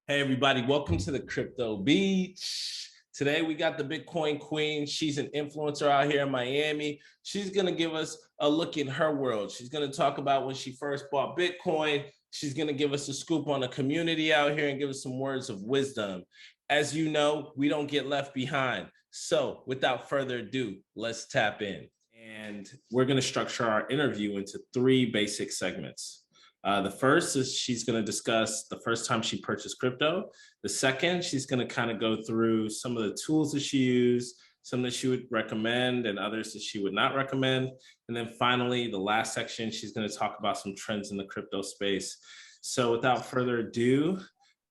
Hey everybody, welcome to the Crypto Beach. Today we got the Bitcoin Queen. She's an influencer out here in Miami. She's gonna give us a look in her world. She's gonna talk about when she first bought Bitcoin. She's gonna give us a scoop on the community out here and give us some words of wisdom. As you know, we don't get left behind. So without further ado, let's tap in. And we're gonna structure our interview into three basic segments. The first is she's going to discuss the first time she purchased crypto. The second, she's going to kind of go through some of the tools that she used, some that she would recommend and others that she would not recommend. And then finally, the last section, she's going to talk about some trends in the crypto space. So without further ado,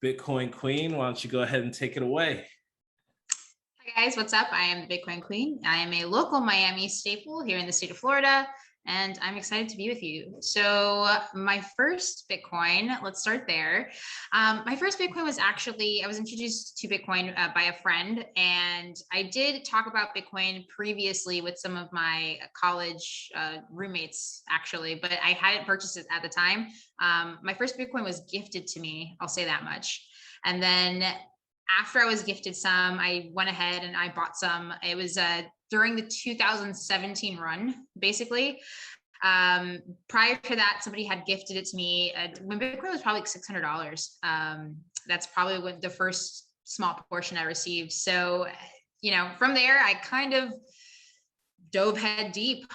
Bitcoin Queen, why don't you go ahead and take it away? Hi guys, what's up? I am the Bitcoin Queen. I am a local Miami staple here in the state of Florida, and I'm excited to be with you. So my first Bitcoin, let's start there. My first Bitcoin was actually, I was introduced to Bitcoin by a friend, and I did talk about Bitcoin previously with some of my college roommates actually, but I hadn't purchased it at the time. My first Bitcoin was gifted to me, I'll say that much. And then after I was gifted some, I went ahead and I bought some. It was during the 2017 run, basically. Prior to that, somebody had gifted it to me when Bitcoin was probably like $600. That's probably what the first small portion I received. So, from there, I kind of dove head deep,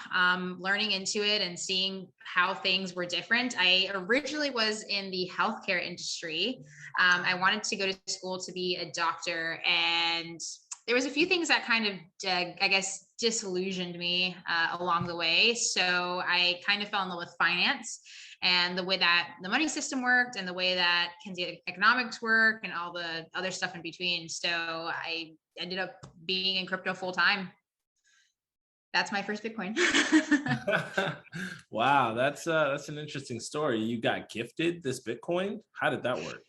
learning into it and seeing how things were different. I originally was in the healthcare industry. I wanted to go to school to be a doctor, and there was a few things that kind of, I guess, disillusioned me along the way. So I kind of fell in love with finance and the way that the money system worked and the way that Keynesian economics work and all the other stuff in between. So I ended up being in crypto full time. That's my first Bitcoin. Wow, that's an interesting story. You got gifted this Bitcoin. How did that work?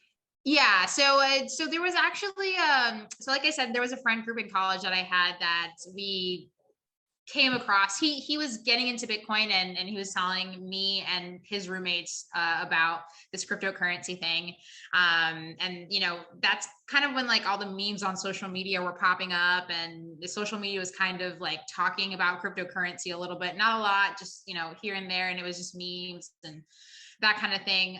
Yeah, so there was actually so like I said, there was a friend group in college that I had that we came across. He was getting into Bitcoin, and he was telling me and his roommates about this cryptocurrency thing. And that's kind of when like all the memes on social media were popping up, and the social media was kind of like talking about cryptocurrency a little bit, not a lot, just here and there, and it was just memes and that kind of thing.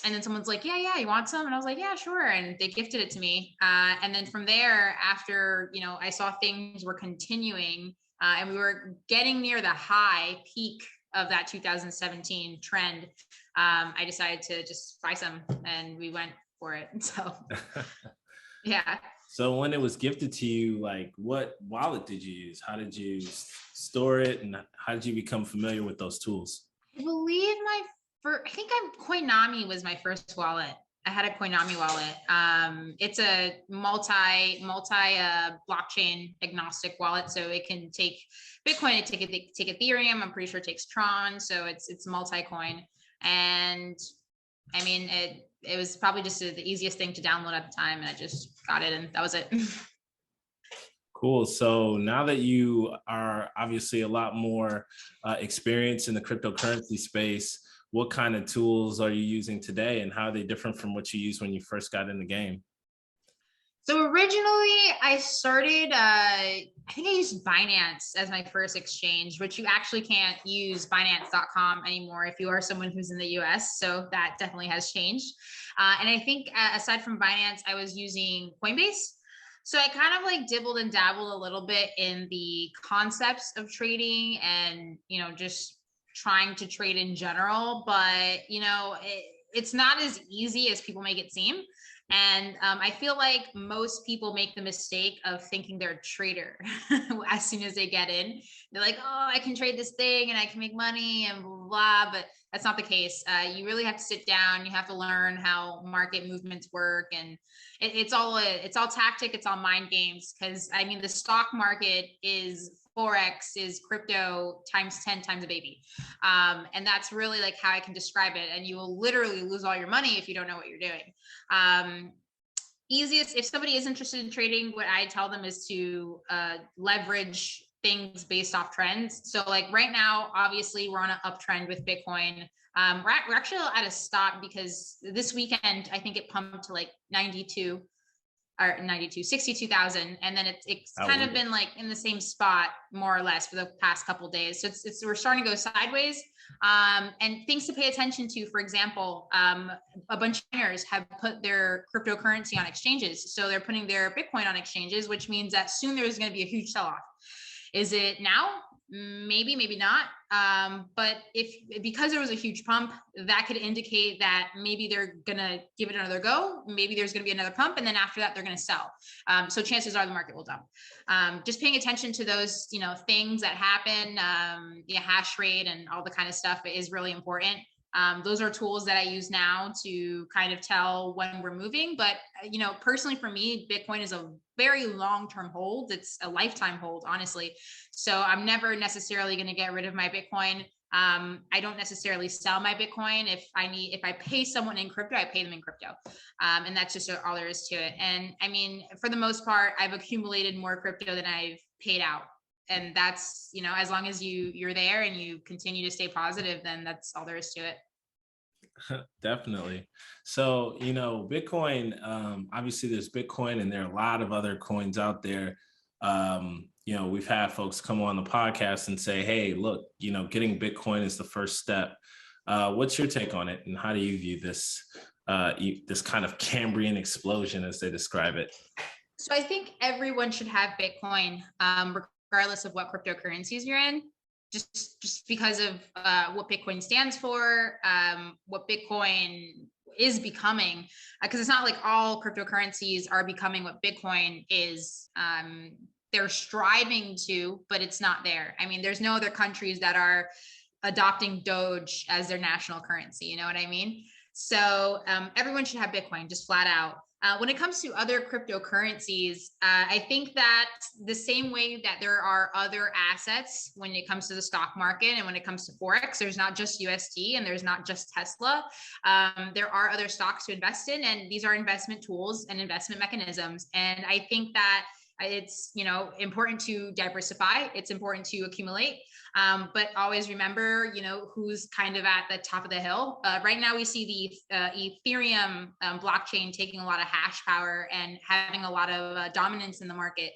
And then someone's like, yeah, you want some? And I was like, yeah, sure. And they gifted it to me. And then from there, after, I saw things were continuing, and we were getting near the high peak of that 2017 trend, I decided to just buy some, and we went for it. So, yeah. So when it was gifted to you, like what wallet did you use? How did you store it? And how did you become familiar with those tools? I believe Coinami was my first wallet. I had a Coinami wallet. It's a multi blockchain agnostic wallet, so it can take Bitcoin, take Ethereum. I'm pretty sure it takes Tron, so it's multi-coin. And I mean, it was probably just the easiest thing to download at the time, and I just got it, and that was it. Cool. So now that you are obviously a lot more experienced in the cryptocurrency space, what kind of tools are you using today, and how are they different from what you used when you first got in the game? So originally I started, I think I used Binance as my first exchange, which you actually can't use Binance.com anymore if you are someone who's in the US. So that definitely has changed. And I think aside from Binance, I was using Coinbase. So I kind of like dibbled and dabbled a little bit in the concepts of trading and, just trying to trade in general. But, it's not as easy as people make it seem. And I feel like most people make the mistake of thinking they're a trader as soon as they get in. They're like, oh, I can trade this thing and I can make money and blah, blah, blah. But that's not the case. You really have to sit down. You have to learn how market movements work. And it's all tactic. It's all mind games. Because, I mean, the stock market is Forex is crypto times 10 times a baby. And that's really like how I can describe it. And you will literally lose all your money if you don't know what you're doing. Easiest, if somebody is interested in trading, what I tell them is to leverage things based off trends. So like right now, obviously we're on an uptrend with Bitcoin. We're actually at a stop because this weekend, I think it pumped to like 62,000, and then it's kind of been like in the same spot more or less for the past couple of days. So we're starting to go sideways. And things to pay attention to, for example, a bunch of miners have put their cryptocurrency on exchanges. So they're putting their Bitcoin on exchanges, which means that soon there's going to be a huge sell-off. Is it now? Maybe, maybe not. But because there was a huge pump, that could indicate that maybe they're gonna give it another go. Maybe there's gonna be another pump, and then after that, they're gonna sell. So chances are the market will dump. Just paying attention to those, things that happen, hash rate and all the kind of stuff is really important. Those are tools that I use now to kind of tell when we're moving. But, personally for me, Bitcoin is a very long-term hold. It's a lifetime hold, honestly. So I'm never necessarily going to get rid of my Bitcoin. I don't necessarily sell my Bitcoin. If I pay someone in crypto, I pay them in crypto. And that's just all there is to it. And I mean, for the most part, I've accumulated more crypto than I've paid out. And that's, as long as you're there and you continue to stay positive, then that's all there is to it. Definitely. So, Bitcoin, obviously there's Bitcoin and there are a lot of other coins out there. We've had folks come on the podcast and say, hey, look, getting Bitcoin is the first step. What's your take on it? And how do you view this, this kind of Cambrian explosion as they describe it? So I think everyone should have Bitcoin, regardless of what cryptocurrencies you're in, just because of what Bitcoin stands for, what Bitcoin is becoming, because it's not like all cryptocurrencies are becoming what Bitcoin is. They're striving to, but it's not there. I mean, there's no other countries that are adopting Doge as their national currency. You know what I mean? So everyone should have Bitcoin, just flat out. When it comes to other cryptocurrencies, I think that the same way that there are other assets when it comes to the stock market and when it comes to Forex, there's not just USD and there's not just Tesla. There are other stocks to invest in, and these are investment tools and investment mechanisms. And I think that it's, important to diversify. It's important to accumulate. But always remember, who's kind of at the top of the hill. Right now, we see the Ethereum blockchain taking a lot of hash power and having a lot of dominance in the market.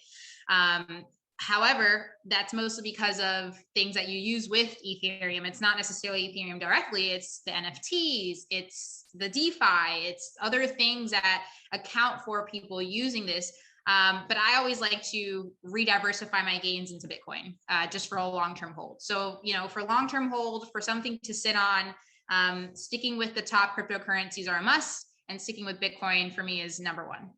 However, that's mostly because of things that you use with Ethereum. It's not necessarily Ethereum directly. It's the NFTs, it's the DeFi, it's other things that account for people using this. But I always like to re-diversify my gains into Bitcoin, just for a long-term hold. So, for long-term hold, for something to sit on, sticking with the top cryptocurrencies are a must, and sticking with Bitcoin for me is number one.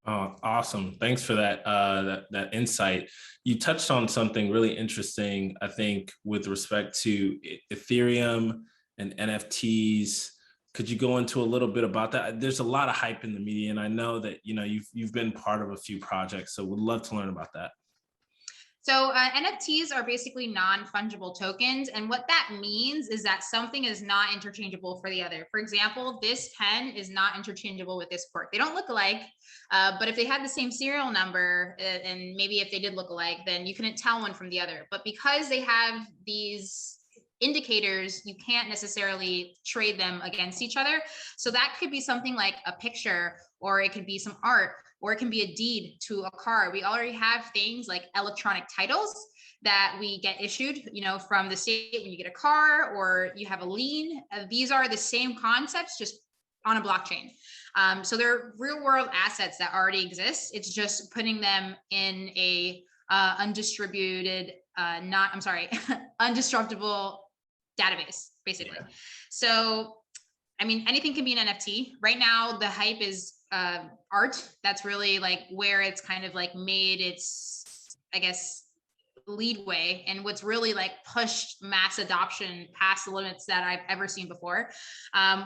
Oh, awesome. Thanks for that, that insight. You touched on something really interesting, I think, with respect to Ethereum and NFTs. Could you go into a little bit about that? There's a lot of hype in the media, and I know that you've been part of a few projects, so would love to learn about that. So NFTs are basically non-fungible tokens, and what that means is that something is not interchangeable for the other. For example, this pen is not interchangeable with this cork. They don't look alike, but if they had the same serial number, and maybe if they did look alike, then you couldn't tell one from the other. But because they have these indicators, you can't necessarily trade them against each other. So that could be something like a picture, or it could be some art, or it can be a deed to a car. We already have things like electronic titles that we get issued, from the state when you get a car or you have a lien. These are the same concepts, just on a blockchain. So they're real world assets that already exist. It's just putting them in a undistributed, undestructible database, basically. Yeah. So, I mean, anything can be an NFT. Right now, the hype is art. That's really like where it's kind of like made its, I guess, leadway, and what's really like pushed mass adoption past the limits that I've ever seen before.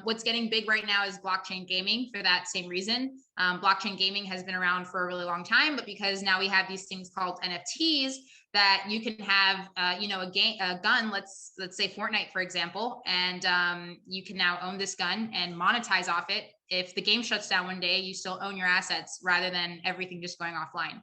What's getting big right now is blockchain gaming for that same reason. Blockchain gaming has been around for a really long time, but because now we have these things called NFTs that you can have, a gun, let's say Fortnite, for example, and you can now own this gun and monetize off it if the game shuts down one day, you still own your assets rather than everything just going offline.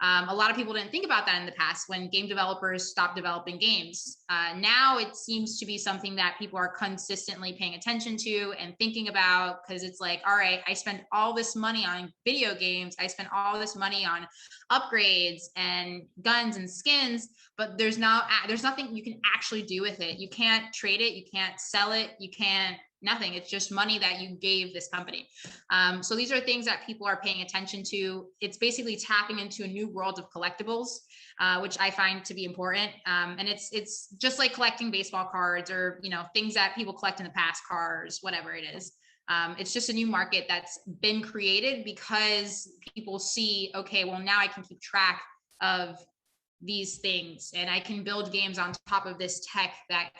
A lot of people didn't think about that in the past when game developers stopped developing games. Now it seems to be something that people are consistently paying attention to and thinking about, because it's like, all right, I spent all this money on video games. I spent all this money on upgrades and guns and skins, but there's nothing you can actually do with it. You can't trade it. You can't sell it. You can't nothing. It's just money that you gave this company. So these are things that people are paying attention to. It's basically tapping into a new world of collectibles, which I find to be important. And it's just like collecting baseball cards or, things that people collect in the past, cars, whatever it is. It's just a new market that's been created because people see, okay, well, now I can keep track of these things and I can build games on top of this tech that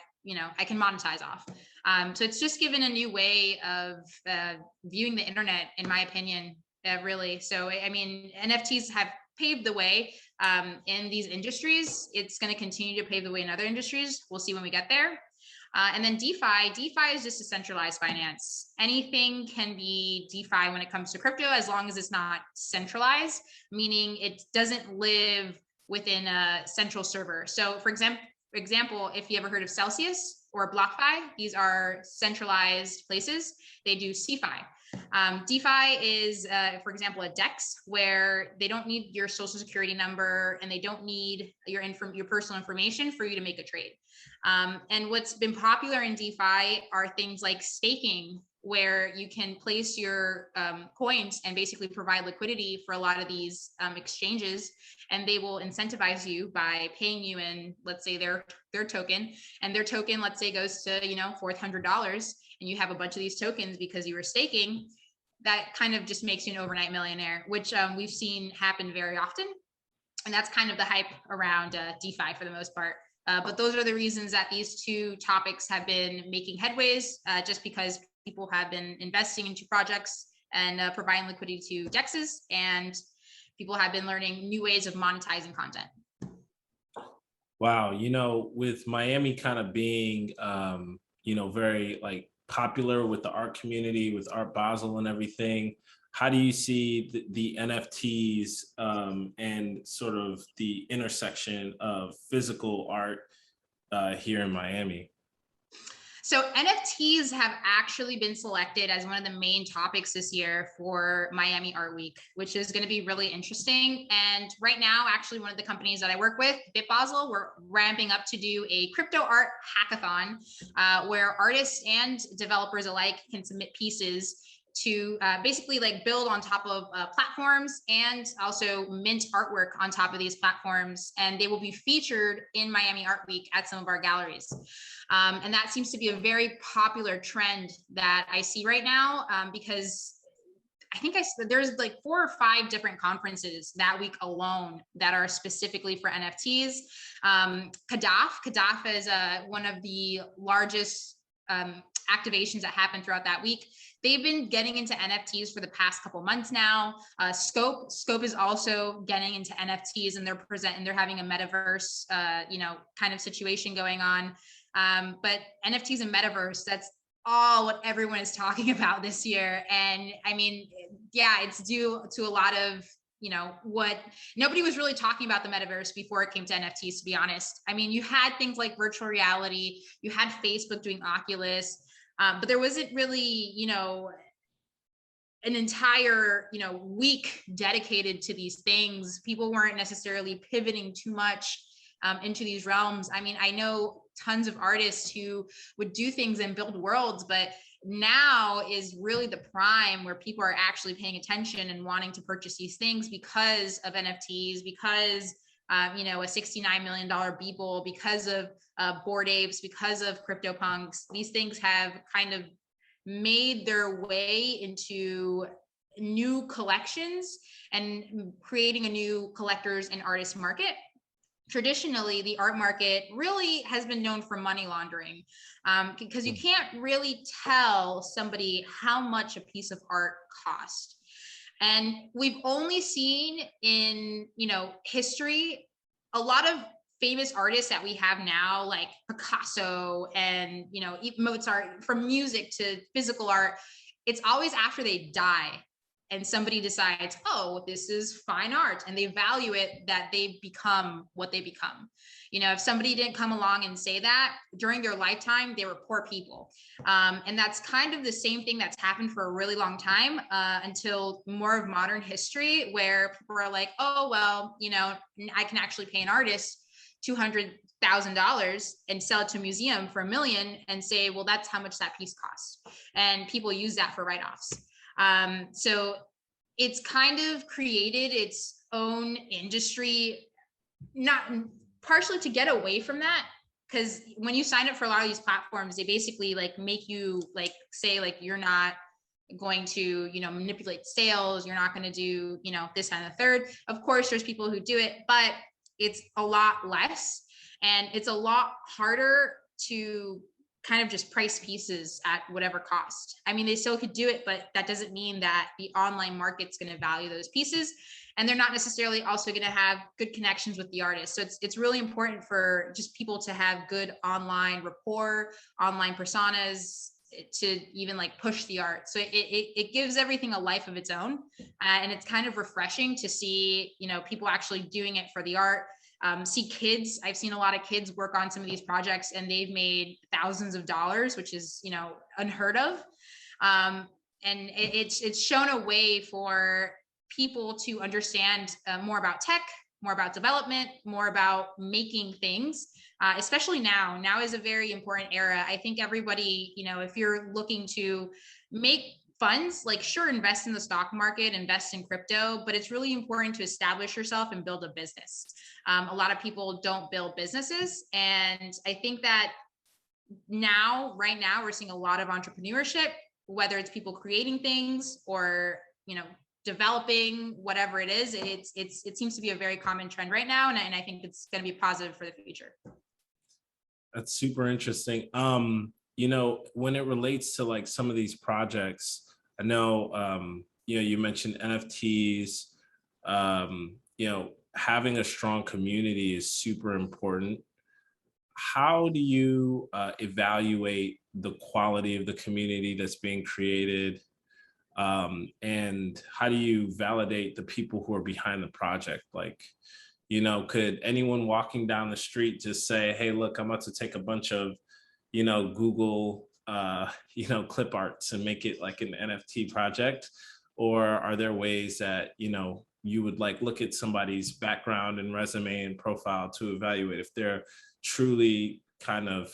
I can monetize off. So it's just given a new way of viewing the internet, in my opinion, really. So, I mean, NFTs have paved the way in these industries. It's going to continue to pave the way in other industries. We'll see when we get there. And then DeFi is just a centralized finance. Anything can be DeFi when it comes to crypto, as long as it's not centralized, meaning it doesn't live within a central server. So for example, if you ever heard of Celsius or BlockFi, these are centralized places. They do CeFi. DeFi is, for example, a DEX where they don't need your social security number and they don't need your personal information for you to make a trade. And what's been popular in DeFi are things like staking, where you can place your coins and basically provide liquidity for a lot of these exchanges, and they will incentivize you by paying you in, let's say, their token, and their token, let's say, goes to $400, and you have a bunch of these tokens because you were staking. That kind of just makes you an overnight millionaire, which we've seen happen very often, and that's kind of the hype around DeFi for the most part. But those are the reasons that these two topics have been making headways, just because people have been investing into projects and providing liquidity to DEXs, and people have been learning new ways of monetizing content. Wow, with Miami kind of being, very like popular with the art community, with Art Basel and everything, how do you see the NFTs and sort of the intersection of physical art here in Miami? So NFTs have actually been selected as one of the main topics this year for Miami Art Week, which is going to be really interesting. And right now, actually, one of the companies that I work with, BitBasel, we're ramping up to do a crypto art hackathon where artists and developers alike can submit pieces to basically like build on top of platforms and also mint artwork on top of these platforms. And they will be featured in Miami Art Week at some of our galleries. And that seems to be a very popular trend that I see right now because I think there's like 4 or 5 different conferences that week alone that are specifically for NFTs. Kadaf is one of the largest activations that happen throughout that week. They've been getting into NFTs for the past couple months now. Scope is also getting into NFTs, and they're having a Metaverse, kind of situation going on. But NFTs and Metaverse, that's all what everyone is talking about this year. And I mean, yeah, it's due to a lot of, what nobody was really talking about the Metaverse before it came to NFTs, to be honest. I mean, you had things like virtual reality, you had Facebook doing Oculus, but there wasn't really, an entire, week dedicated to these things. People weren't necessarily pivoting too much into these realms. I mean, I know tons of artists who would do things and build worlds, but now is really the prime where people are actually paying attention and wanting to purchase these things because of NFTs, because a $69 million Beeple, because of Bored Apes, because of CryptoPunks. These things have kind of made their way into new collections and creating a new collectors and artist market. Traditionally, the art market really has been known for money laundering because you can't really tell somebody how much a piece of art cost. And we've only seen in, history, a lot of famous artists that we have now, like Picasso and, even Mozart, from music to physical art, it's always after they die and somebody decides, oh, this is fine art, and they value it, that they become what they become. You know, if somebody didn't come along and say that during their lifetime, they were poor people. And that's kind of the same thing that's happened for a really long time, until more of modern history, where people are like, oh, well, you know, I can actually pay an artist $200,000 and sell it to a museum for $1 million and say, well, that's how much that piece costs. And people use that for write-offs. So it's kind of created its own industry, not partially to get away from that. Because when you sign up for a lot of these platforms, they basically like make you like say like you're not going to, you know, manipulate sales, you're not going to do, you know, this and the third. Of course, there's people who do it, but it's a lot less, and it's a lot harder to kind of just price pieces at whatever cost. I mean, they still could do it, but that doesn't mean that the online market's going to value those pieces. And they're not necessarily also going to have good connections with the artist. So it's really important for just people to have good online rapport, online personas, to even like push the art. So it gives everything a life of its own. And it's kind of refreshing to see, you know, people actually doing it for the art. See kids, I've seen a lot of kids work on some of these projects and they've made thousands of dollars, which is, you know, unheard of. And it's shown a way for people to understand more about tech, more about development, more about making things, especially now. Now is a very important era. I think everybody, you know, if you're looking to make funds, like sure, invest in the stock market, invest in crypto, but it's really important to establish yourself and build a business. A lot of people don't build businesses. And I think that right now, we're seeing a lot of entrepreneurship, whether it's people creating things or, you know, developing whatever it is. It seems to be a very common trend right now. And I think it's going to be positive for the future. That's super interesting. You know, when it relates to like some of these projects, I know, you know, you mentioned NFTs, you know, having a strong community is super important. How do you evaluate the quality of the community that's being created? And how do you validate the people who are behind the project? Like, you know, could anyone walking down the street just say, hey, look, I'm about to take a bunch of, you know, Google, you know, clip arts and make it like an NFT project? Or are there ways that, you know, you would like look at somebody's background and resume and profile to evaluate if they're truly kind of,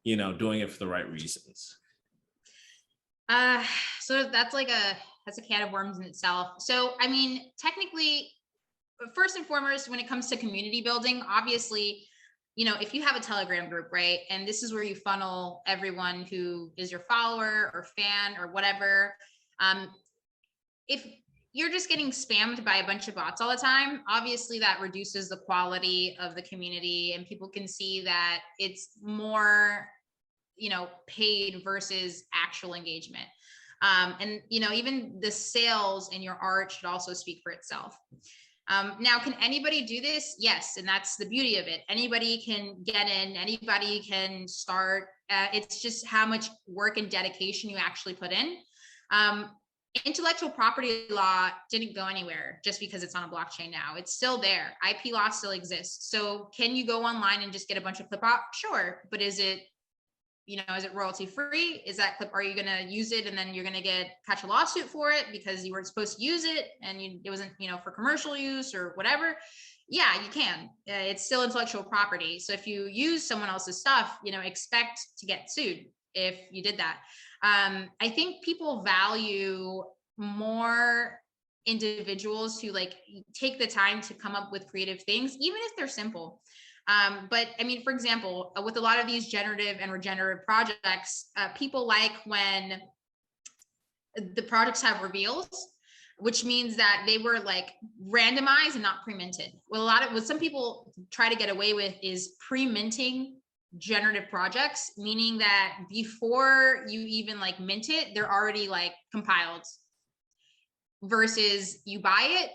you know, doing it for the right reasons? So that's a can of worms in itself. So, I mean, technically, first and foremost, when it comes to community building, obviously, you know, if you have a Telegram group, right, and this is where you funnel everyone who is your follower or fan or whatever, if you're just getting spammed by a bunch of bots all the time, obviously that reduces the quality of the community, and people can see that it's more, you know, paid versus actual engagement. And, you know, even the sales in your art should also speak for itself. Now, can anybody do this? Yes. And that's the beauty of it. Anybody can get in, anybody can start. It's just how much work and dedication you actually put in. Intellectual property law didn't go anywhere just because it's on a blockchain now. It's still there. IP law still exists. So can you go online and just get a bunch of clip art? Sure. But is it, you know, is it royalty free? Is that clip, are you going to use it and then you're going to catch a lawsuit for it because you weren't supposed to use it and it wasn't, you know, for commercial use or whatever? Yeah, you can. It's still intellectual property. So if you use someone else's stuff, you know, expect to get sued if you did that. I think people value more individuals who like take the time to come up with creative things, even if they're simple. But I mean, for example, with a lot of these generative and regenerative projects, people like when the projects have reveals, which means that they were like randomized and not pre-minted. What some people try to get away with is pre-minting generative projects, meaning that before you even like mint it, they're already like compiled, versus you buy it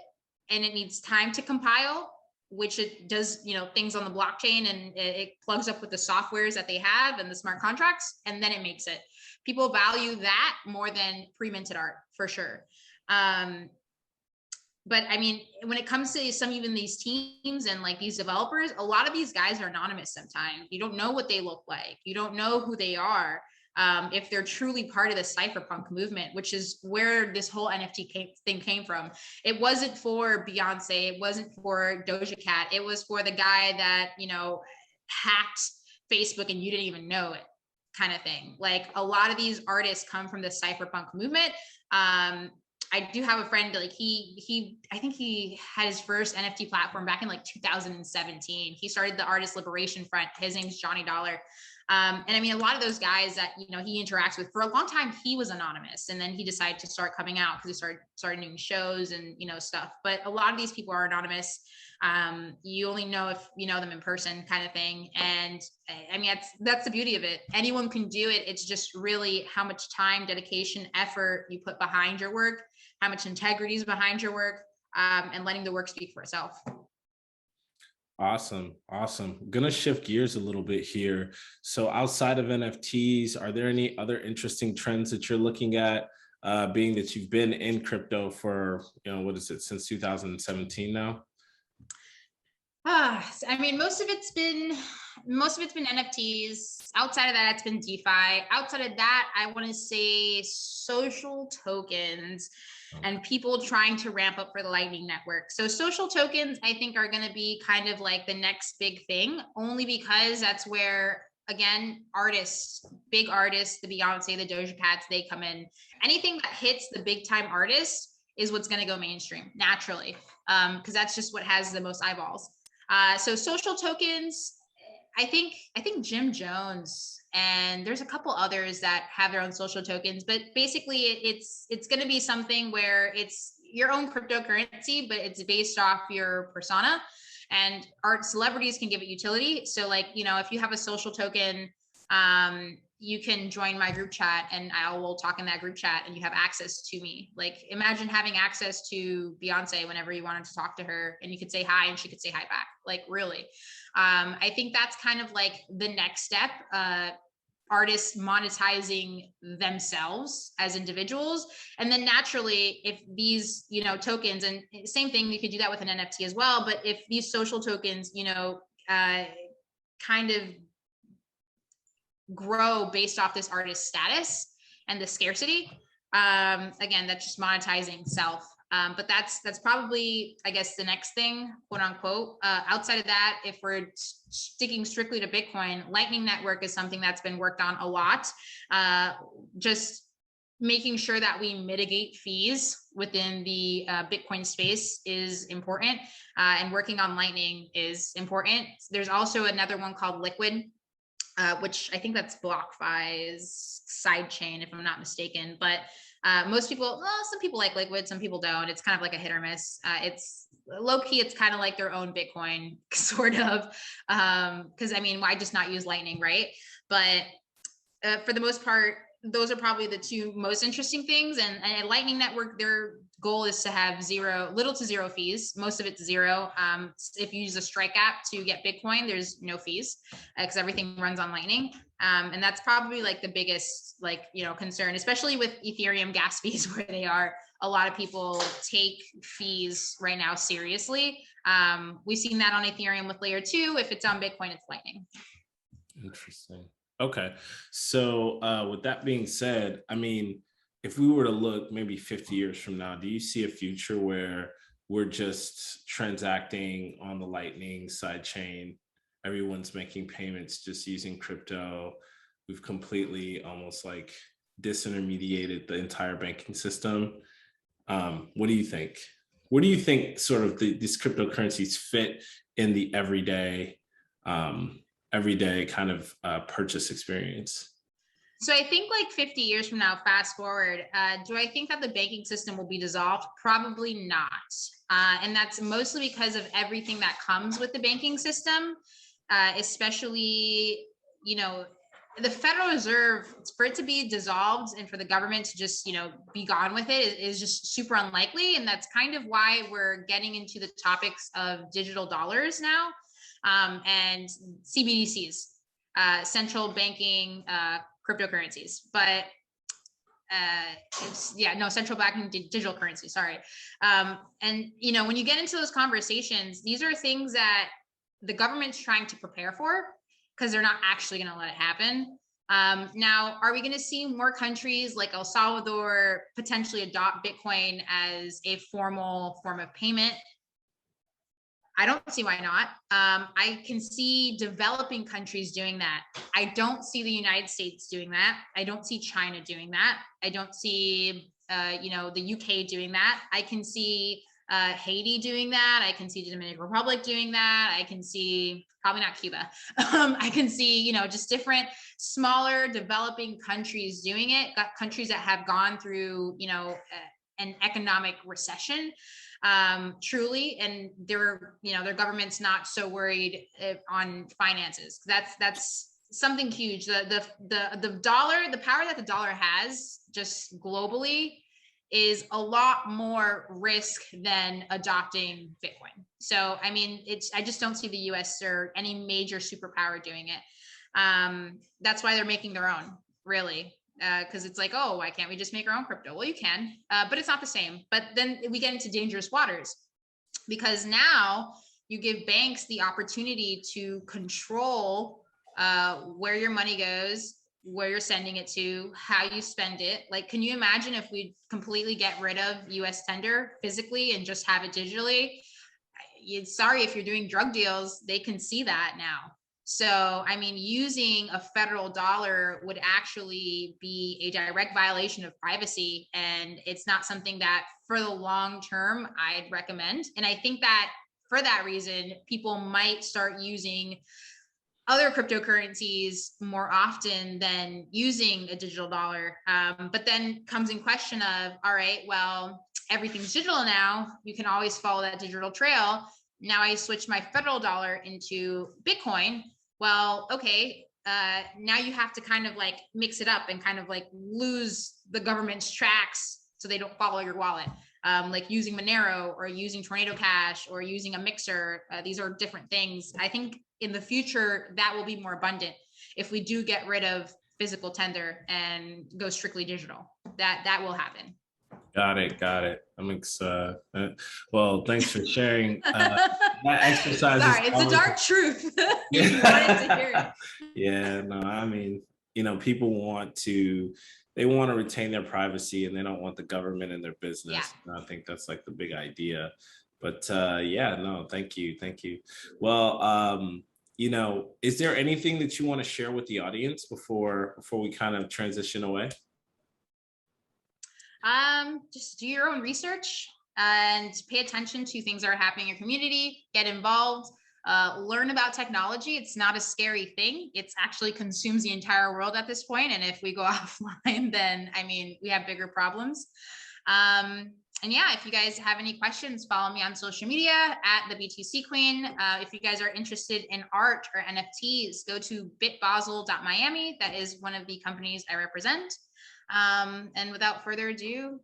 and it needs time to compile, which it does, you know, things on the blockchain, and it plugs up with the softwares that they have and the smart contracts, and then it makes it. People value that more than pre-minted art for sure. But I mean, when it comes to even these teams and like these developers, a lot of these guys are anonymous sometimes. You don't know what they look like. You don't know who they are. If they're truly part of the cypherpunk movement, which is where this whole NFT thing came from. It wasn't for Beyonce. It wasn't for Doja Cat. It was for the guy that, you know, hacked Facebook and you didn't even know it, kind of thing. Like a lot of these artists come from the cypherpunk movement. I do have a friend, like I think he had his first NFT platform back in like 2017. He started the Artist Liberation Front. His name's Johnny Dollar. And I mean, a lot of those guys that, you know, he interacts with, for a long time, he was anonymous. And then he decided to start coming out because he started doing shows and, you know, stuff. But a lot of these people are anonymous. You only know if you know them in person, kind of thing. And I mean, that's the beauty of it. Anyone can do it. It's just really how much time, dedication, effort you put behind your work, how much integrity is behind your work, and letting the work speak for itself. Awesome. Awesome. I'm gonna shift gears a little bit here. So outside of NFTs, are there any other interesting trends that you're looking at, being that you've been in crypto for, you know, what is it, since 2017 now? I mean, most of it's been NFTs. Outside of that, it's been DeFi. Outside of that, I want to say social tokens and people trying to ramp up for the Lightning Network. So social tokens, I think, are going to be kind of like the next big thing, only because that's where, again, artists, big artists, the Beyonce, the Doja Cats, they come in. Anything that hits the big time artists is what's going to go mainstream naturally, because that's just what has the most eyeballs. So social tokens, I think Jim Jones and there's a couple others that have their own social tokens, but basically it's going to be something where it's your own cryptocurrency, but it's based off your persona, and art celebrities can give it utility. So like, you know, if you have a social token, you can join my group chat and I will talk in that group chat and you have access to me. Like imagine having access to Beyonce whenever you wanted to talk to her and you could say hi and she could say hi back. Like really. I think that's kind of like the next step. Artists monetizing themselves as individuals. And then naturally, if these, you know, tokens, and same thing, you could do that with an NFT as well. But if these social tokens, you know, kind of grow based off this artist status and the scarcity, again, that's just monetizing self. But that's probably, I guess, the next thing, quote unquote. Outside of that, if we're sticking strictly to Bitcoin, Lightning Network is something that's been worked on a lot. Just making sure that we mitigate fees within the Bitcoin space is important, and working on Lightning is important. There's also another one called Liquid, which I think that's BlockFi's side chain, if I'm not mistaken. But most people, well, some people like Liquid, some people don't. It's kind of like a hit or miss. It's low key, it's kind of like their own Bitcoin, sort of. Because I mean, why just not use Lightning, right? But for the most part, those are probably the two most interesting things. And Lightning Network, their goal is to have little to zero fees. Most of it's zero. If you use a Strike app to get Bitcoin, there's no fees because everything runs on Lightning. And that's probably like the biggest, like, you know, concern, especially with Ethereum gas fees where they are. A lot of people take fees right now seriously. We've seen that on Ethereum with layer 2. If it's on Bitcoin, it's Lightning. Interesting. Okay. So with that being said, I mean, if we were to look maybe 50 years from now, do you see a future where we're just transacting on the Lightning side chain? Everyone's making payments just using crypto. We've completely almost like disintermediated the entire banking system. What do you think? Where do you think sort of these cryptocurrencies fit in the everyday kind of purchase experience? So I think like 50 years from now, fast forward, do I think that the banking system will be dissolved? Probably not. And that's mostly because of everything that comes with the banking system, especially, you know, the Federal Reserve, for it to be dissolved and for the government to just, you know, be gone with it is just super unlikely. And that's kind of why we're getting into the topics of digital dollars now, and CBDCs, central banking cryptocurrencies, but it's no central banking digital currency. Sorry. And when you get into those conversations, these are things that the government's trying to prepare for because they're not actually going to let it happen. Now, are we going to see more countries like El Salvador potentially adopt Bitcoin as a formal form of payment? I don't see why not. I can see developing countries doing that. I don't see the United States doing that. I don't see China doing that. I don't see, the UK doing that. I can see Haiti doing that. I can see the Dominican Republic doing that. I can see, probably not Cuba. I can see, just different smaller developing countries doing it. Got countries that have gone through, an economic recession, truly, and their government's not so worried on finances. That's something huge. The dollar, the power that the dollar has just globally is a lot more risk than adopting Bitcoin. So, I mean, I just don't see the US or any major superpower doing it. That's why they're making their own, really. Because it's like, oh, why can't we just make our own crypto? Well, you can, but it's not the same. But then we get into dangerous waters because now you give banks the opportunity to control where your money goes, where you're sending it to, how you spend it. Like, can you imagine if we completely get rid of US tender physically and just have it digitally? Sorry, if you're doing drug deals, they can see that now. So, I mean, using a federal dollar would actually be a direct violation of privacy. And it's not something that for the long term, I'd recommend. And I think that for that reason, people might start using other cryptocurrencies more often than using a digital dollar. But then comes in question of, all right, well, everything's digital now. You can always follow that digital trail. Now I switch my federal dollar into Bitcoin. Well, okay, now you have to kind of like mix it up and kind of like lose the government's tracks so they don't follow your wallet. Like using Monero or using Tornado Cash or using a mixer. These are different things. I think in the future that will be more abundant if we do get rid of physical tender and go strictly digital. That will happen. Got it. Well, thanks for sharing that exercise. Sorry, it's a dark truth. You wanted to hear it. Yeah, no, I mean, people want to retain their privacy and they don't want the government in their business. Yeah. And I think that's like the big idea. But yeah, no, thank you. Well, is there anything that you want to share with the audience before we kind of transition away? Just do your own research and pay attention to things that are happening in your community, get involved, learn about technology. It's not a scary thing. It actually consumes the entire world at this point. And if we go offline, then, I mean, we have bigger problems. And yeah, if you guys have any questions, follow me on social media at the BTC Queen. If you guys are interested in art or NFTs, go to bitbasel.miami. That is one of the companies I represent. And without further ado,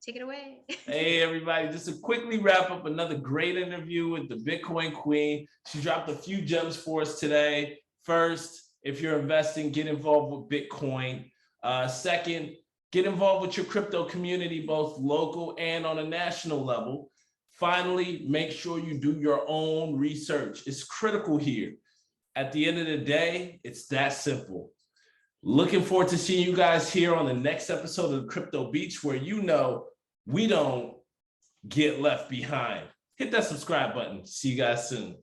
take it away. Hey, everybody, just to quickly wrap up another great interview with the Bitcoin Queen. She dropped a few gems for us today. First, if you're investing, get involved with Bitcoin. Second, get involved with your crypto community, both local and on a national level. Finally, make sure you do your own research. It's critical here. At the end of the day, it's that simple. Looking forward to seeing you guys here on the next episode of the Crypto Beach, where we don't get left behind. Hit that subscribe button. See you guys soon.